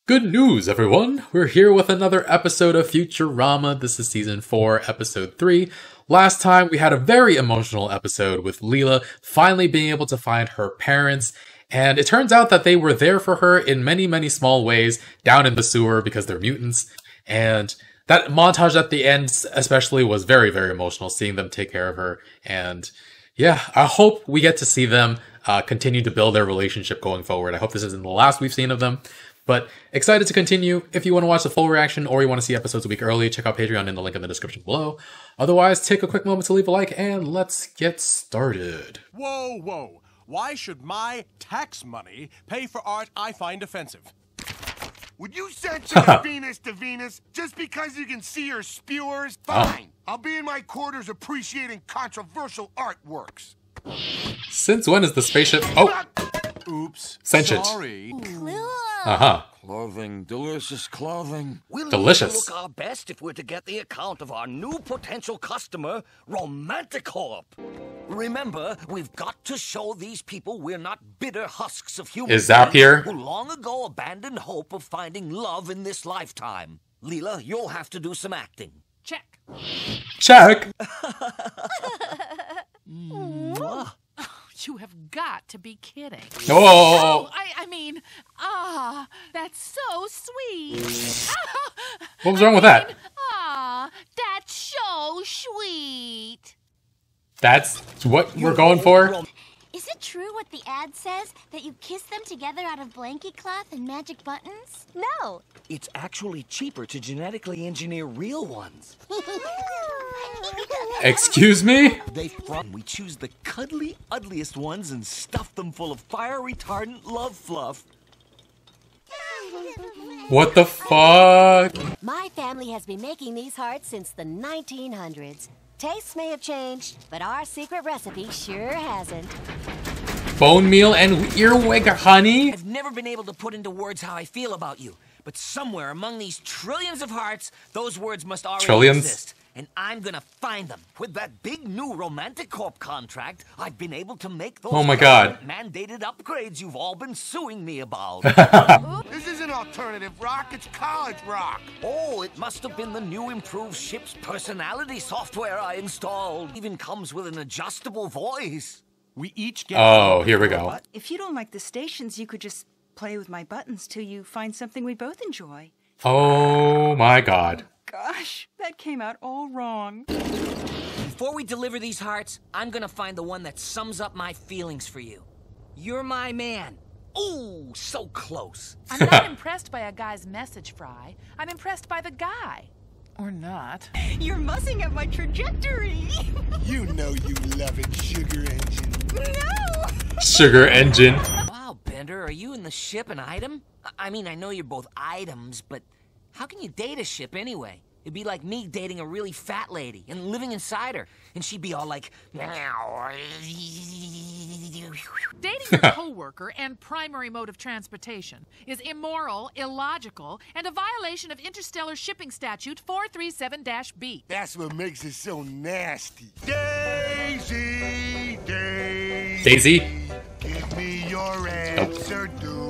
Good news, everyone! We're here with another episode of Futurama. This is Season 4, Episode 3. Last time, we had a very emotional episode with Leela finally being able to find her parents, and it turns out that they were there for her in many, many small ways down in the sewer because they're mutants, and that montage at the end especially was very, very emotional, seeing them take care of her, and yeah, I hope we get to see them continue to build their relationship going forward. I hope this isn't the last we've seen of them. But excited to continue. If you want to watch the full reaction or you want to see episodes a week early, check out Patreon in the link in the description below. Otherwise, take a quick moment to leave a like and let's get started. Whoa, whoa. Why should my tax money pay for art I find offensive? Would you censor Venus to Venus just because you can see her spewers? Fine. I'll be in my quarters appreciating controversial artworks. Since when is the spaceship... Oh! Oops. Sentient. Sorry. Uh-huh. Clothing, delicious clothing. We'll Delicious. need to look our best if we're to get the account of our new potential customer, Romanticorp. Remember, we've got to show these people we're not bitter husks of human Is Zap here? who long ago abandoned hope of finding love in this lifetime. Leela, you'll have to do some acting. Check. Check! You have got to be kidding. Oh! I mean, that's so sweet. What was wrong with that? That's so sweet. That's what we're going for? Is it true what the ad says, that you kiss them together out of blanket cloth and magic buttons? No. It's actually cheaper to genetically engineer real ones. Excuse me? We choose the cuddly, ugliest ones and stuff them full of fire-retardant love fluff. What the fuck? My family has been making these hearts since the 1900s. Tastes may have changed, but our secret recipe sure hasn't. Bone meal and earwig honey? I've never been able to put into words how I feel about you, but somewhere among these trillions of hearts, those words must already exist. And I'm gonna find them. With that big new Romanticorp contract, I've been able to make those mandated upgrades you've all been suing me about. This isn't alternative rock, it's college rock. Oh, it must have been the new improved ship's personality software I installed. Even comes with an adjustable voice. We each get... Oh, here we go. If you don't like the stations, you could just play with my buttons till you find something we both enjoy. Oh my god. Gosh, that came out all wrong. Before we deliver these hearts, I'm gonna find the one that sums up my feelings for you. You're my man. Ooh, so close. I'm not impressed by a guy's message, Fry. I'm impressed by the guy. Or not. You're mussing up my trajectory. You know you love it, sugar engine. No! Sugar engine. Wow, Bender, are you and the ship an item? I mean, I know you're both items, but how can you date a ship anyway? It'd be like me dating a really fat lady and living inside her, and she'd be all like, Dating your coworker and primary mode of transportation is immoral, illogical, and a violation of Interstellar Shipping Statute 437-B. That's what makes it so nasty. Daisy, Daisy. Daisy? Give me your answer, do.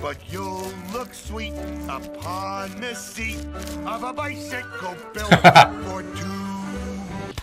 But you'll look sweet upon the seat of a bicycle built for two.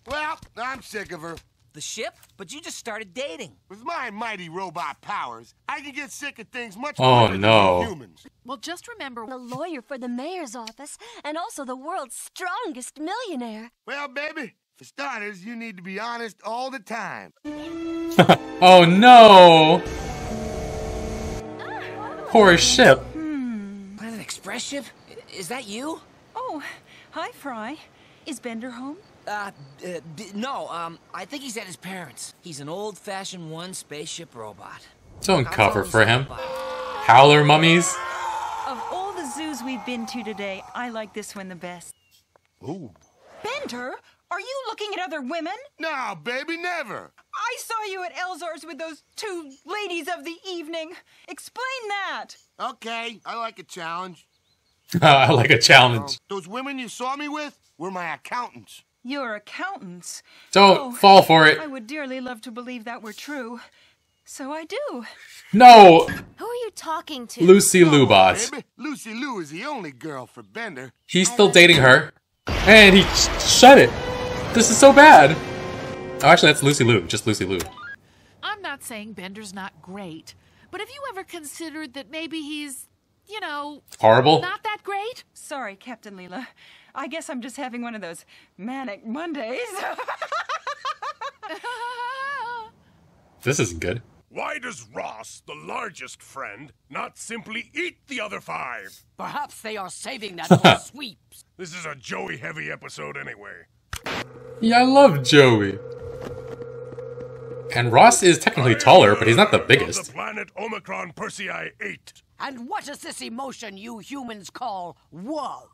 Well, I'm sick of her. the ship? But you just started dating. With my mighty robot powers, I can get sick of things much Oh, quicker no. than humans. Well, just remember... A lawyer for the mayor's office, and also the world's strongest millionaire. Well, baby, for starters, you need to be honest all the time. Oh, no! Poor ship. Planet Express ship? Is that you? Oh, hi, Fry. Is Bender home? No, I think he's at his parents'. He's an old-fashioned one spaceship robot. Don't cover for him. Howler mummies? Of all the zoos we've been to today, I like this one the best. Ooh. Bender, are you looking at other women? No, baby, never. I saw you at Elzar's with those two ladies of the evening. Explain that. Okay, I like a challenge. I like a challenge. Those women you saw me with were my accountants. Your accountants. Don't fall for it. I would dearly love to believe that were true. So I do. No! Who are you talking to? Lucy Lubot. Baby, Lucy Lou is the only girl for Bender. He's still dating her. And he shut it. This is so bad. Oh, actually, that's Lucy Lou. Just Lucy Lou. I'm not saying Bender's not great, but have you ever considered that maybe he's, you know... Horrible? Not that great? Sorry, Captain Leela. I guess I'm just having one of those manic Mondays. This isn't good. Why does Ross, the largest friend, not simply eat the other 5? Perhaps they are saving that for sweeps. This is a Joey-heavy episode anyway. Yeah, I love Joey. And Ross is technically taller, but he's not the biggest. The planet Omicron Persei 8. And what is this emotion you humans call love?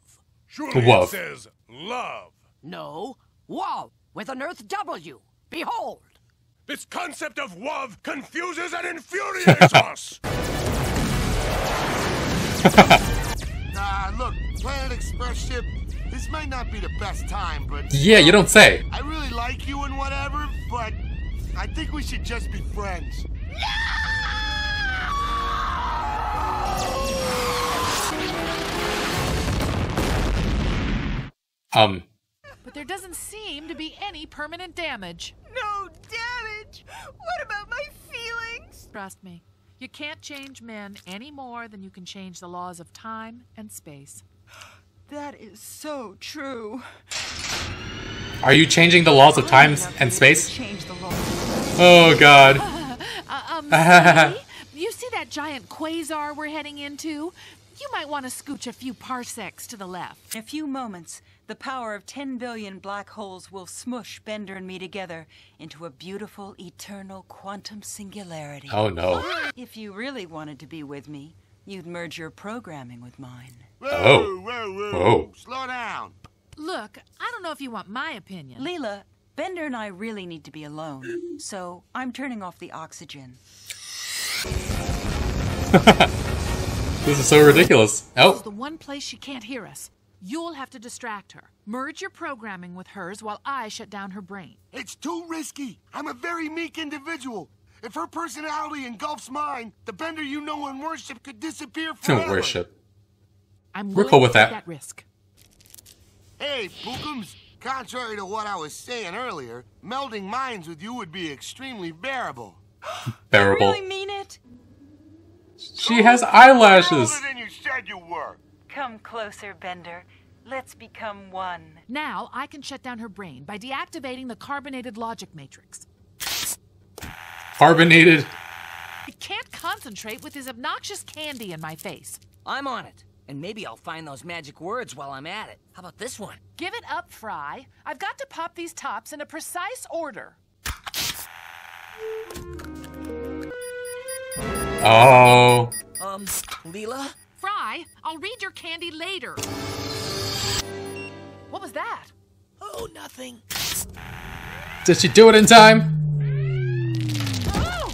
Surely Love. it says love. No, wow, with an Earth W. Behold. This concept of love confuses and infuriates us. Look, Planet Express ship, this might not be the best time, but... Yeah, you don't say. I really like you and whatever, but I think we should just be friends. But there doesn't seem to be any permanent damage. No damage! What about my feelings? Trust me, you can't change men any more than you can change the laws of time and space. That is so true. Are you changing the laws of time and space? Change the law. Oh, God. Sally, you see that giant quasar we're heading into? You might want to scooch a few parsecs to the left. In a few moments, the power of 10 billion black holes will smush Bender and me together into a beautiful, eternal quantum singularity. Oh, no. If you really wanted to be with me, you'd merge your programming with mine. Whoa, Whoa. Slow down. Look, I don't know if you want my opinion. Leela, Bender and I really need to be alone, so I'm turning off the oxygen. This is so ridiculous. This is Oh. the one place she can't hear us. You'll have to distract her. Merge your programming with hers while I shut down her brain. It's too risky. I'm a very meek individual. If her personality engulfs mine, the Bender you know and worship could disappear forever. Worship. I'm We're willing cool with to take that. risk. Hey, Pookums. Contrary to what I was saying earlier, melding minds with you would be extremely bearable. Bearable. You really mean it? She has eyelashes. Older than you said you were. Come closer, Bender. Let's become one. Now I can shut down her brain by deactivating the carbonated logic matrix. Carbonated. I can't concentrate with his obnoxious candy in my face. I'm on it. And maybe I'll find those magic words while I'm at it. How about this one? Give it up, Fry. I've got to pop these tops in a precise order. Oh. Leela? Fry, I'll read your candy later. What was that? Oh, nothing. Did she do it in time? Oh!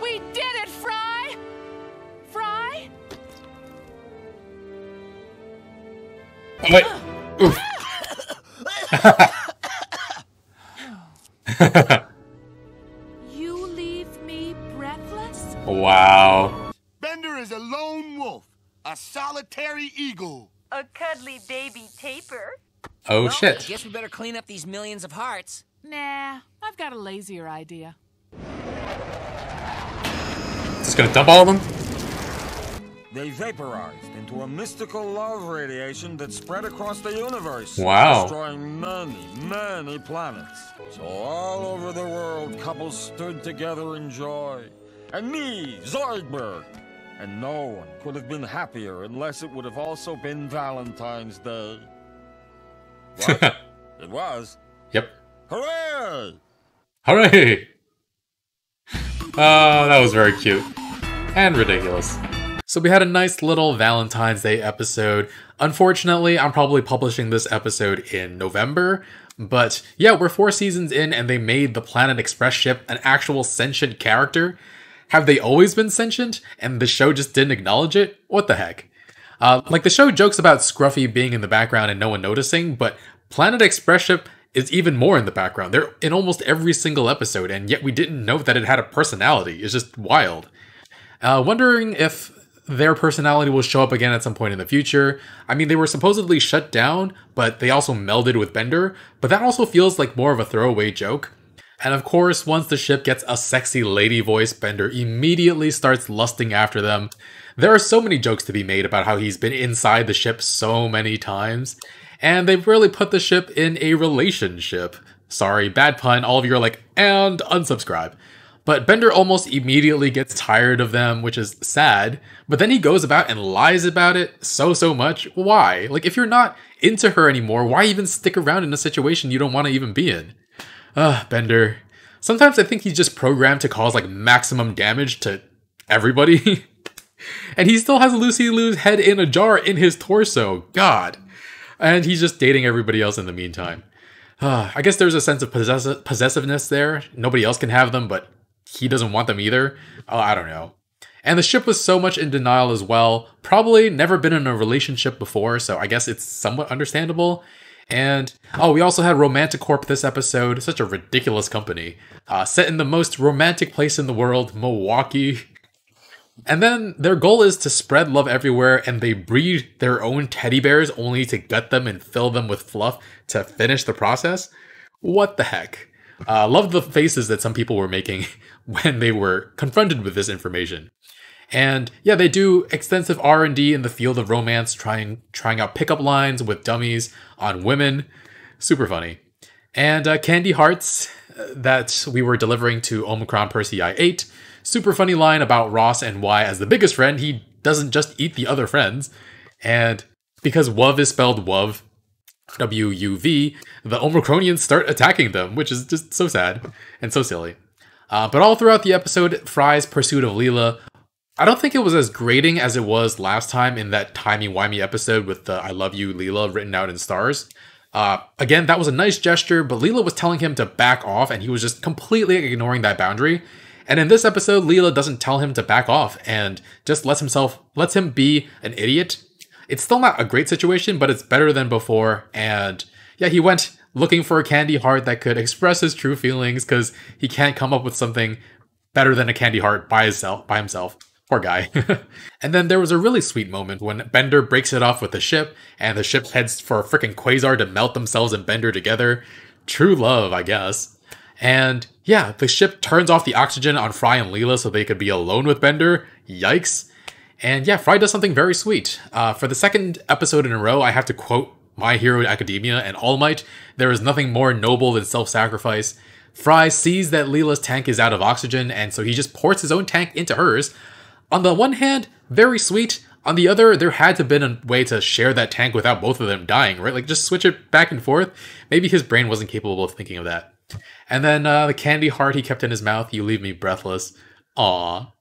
We did it, Fry! Fry? Wait. Oof. You leave me breathless? Wow. Bender is a lone wolf, a solitary eagle. A cuddly baby tapir. Oh, Well, shit. I guess we better clean up these millions of hearts. Nah, I've got a lazier idea. Just gonna dump all of them? They vaporized into a mystical love radiation that spread across the universe. Wow. Destroying many, many planets. So all over the world, couples stood together in joy. And me, Zoidberg. And no one could have been happier unless it would have also been Valentine's Day. What? It was. Yep. Hooray! Hooray! Oh, that was very cute. And ridiculous. So we had a nice little Valentine's Day episode. Unfortunately, I'm probably publishing this episode in November. But yeah, we're 4 seasons in and they made the Planet Express ship an actual sentient character. Have they always been sentient and the show just didn't acknowledge it? What the heck? Like the show jokes about Scruffy being in the background and no one noticing, but Planet Express ship is even more in the background. They're in almost every single episode, and yet we didn't know that it had a personality. It's just wild. Wondering if their personality will show up again at some point in the future. I mean, they were supposedly shut down, but they also melded with Bender, but that also feels like more of a throwaway joke. And of course, once the ship gets a sexy lady voice, Bender immediately starts lusting after them. There are so many jokes to be made about how he's been inside the ship so many times, and they've really put the ship in a relationship. Sorry, bad pun, all of you are like, and unsubscribe. But Bender almost immediately gets tired of them, which is sad, but then he goes about and lies about it so much. Why? Like, if you're not into her anymore, why even stick around in a situation you don't want to even be in? Bender. Sometimes I think he's just programmed to cause, like, maximum damage to everybody. And he still has Lucy Liu's head in a jar in his torso. God. And he's just dating everybody else in the meantime. I guess there's a sense of possessiveness there. Nobody else can have them, but he doesn't want them either. Oh, I don't know. And the ship was so much in denial as well. Probably never been in a relationship before, so I guess it's somewhat understandable. And, we also had Romanticorp this episode. Such a ridiculous company. Set in the most romantic place in the world, Milwaukee. And then their goal is to spread love everywhere, and they breed their own teddy bears only to gut them and fill them with fluff to finish the process. What the heck? Love the faces that some people were making when they were confronted with this information. And yeah, they do extensive R&D in the field of romance, trying out pickup lines with dummies on women. Super funny. And Candy Hearts that we were delivering to Omicron Persei 8. Super funny line about Ross and why, as the biggest friend, he doesn't just eat the other friends. And because WUV is spelled WUV, W-U-V, the Omicronians start attacking them, which is just so sad and so silly. But all throughout the episode, Fry's pursuit of Leela, I don't think it was as grating as it was last time in that timey-wimey episode with the I love you, Leela, written out in stars. Again, that was a nice gesture, but Leela was telling him to back off, and he was just completely ignoring that boundary. And in this episode, Leela doesn't tell him to back off, and just lets him be an idiot. It's still not a great situation, but it's better than before, and yeah, he went looking for a candy heart that could express his true feelings, because he can't come up with something better than a candy heart by himself. Poor guy. And then there was a really sweet moment when Bender breaks it off with the ship, and the ship heads for a freaking quasar to melt themselves and Bender together. True love, I guess. And yeah, the ship turns off the oxygen on Fry and Leela so they could be alone with Bender. Yikes. And yeah, Fry does something very sweet. For the second episode in a row, I have to quote My Hero Academia and All Might. There is nothing more noble than self-sacrifice. Fry sees that Leela's tank is out of oxygen, and so he just pours his own tank into hers. On the one hand, very sweet. On the other, there had to have been a way to share that tank without both of them dying, right? Like, just switch it back and forth. Maybe his brain wasn't capable of thinking of that. And then the candy heart he kept in his mouth, you leave me breathless. Aww.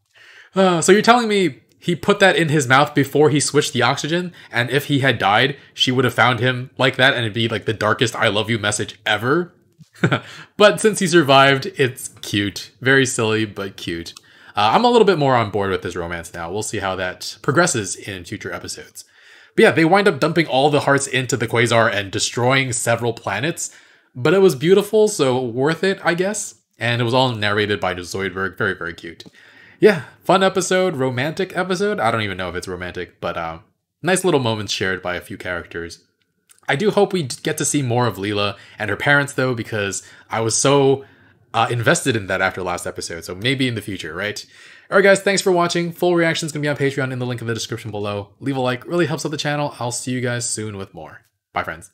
So you're telling me he put that in his mouth before he switched the oxygen, and if he had died, she would have found him like that, and it'd be like the darkest I love you message ever? But since he survived, it's cute. Very silly, but cute. I'm a little bit more on board with this romance now. We'll see how that progresses in future episodes. But yeah, they wind up dumping all the hearts into the quasar and destroying several planets. But it was beautiful, so worth it, I guess. And it was all narrated by Zoidberg. Very, very cute. Yeah, fun episode, romantic episode. I don't even know if it's romantic, but nice little moments shared by a few characters. I do hope we get to see more of Leela and her parents, though, because I was so invested in that after last episode, so maybe in the future, right? Alright guys, thanks for watching. Full reaction's gonna be on Patreon in the link in the description below. Leave a like, really helps out the channel. I'll see you guys soon with more. Bye friends.